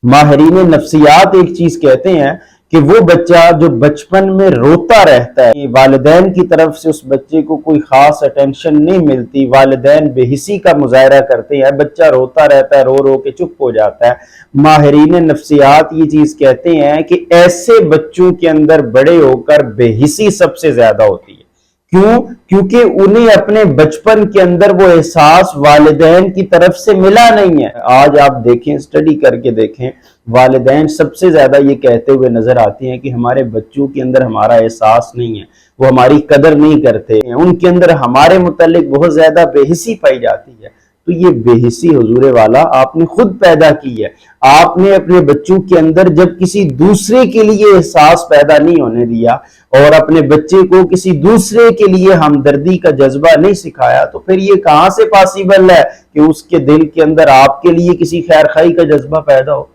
माहिरीन नफ्सियात एक चीज कहते हैं कि वो बच्चा जो बचपन में रोता रहता है, वालिदैन की तरफ से उस बच्चे को कोई खास अटेंशन नहीं मिलती, वालिदैन बेहिसी का मुजाहरा करते हैं, बच्चा रोता रहता है, रो रो के चुप हो जाता है। माहिरीन नफ्सियात ये चीज कहते हैं कि ऐसे बच्चों के अंदर बड़े होकर बेहिसी सबसे ज्यादा होती है। क्यों? क्योंकि उन्हें अपने बचपन के अंदर वो एहसास वालिदैन की तरफ से मिला नहीं है। आज आप देखें, स्टडी करके देखें, वालिदैन सबसे ज्यादा ये कहते हुए नजर आते हैं कि हमारे बच्चों के अंदर हमारा एहसास नहीं है, वो हमारी कदर नहीं करते, उनके अंदर हमारे मुतालिक बहुत ज्यादा बेहिसी पाई जाती है। तो ये बेहिसी हुजूरे वाला आपने खुद पैदा की है। आपने अपने बच्चों के अंदर जब किसी दूसरे के लिए एहसास पैदा नहीं होने दिया और अपने बच्चे को किसी दूसरे के लिए हमदर्दी का जज्बा नहीं सिखाया, तो फिर ये कहां से पॉसिबल है कि उसके दिल के अंदर आपके लिए किसी खैर खाई का जज्बा पैदा हो।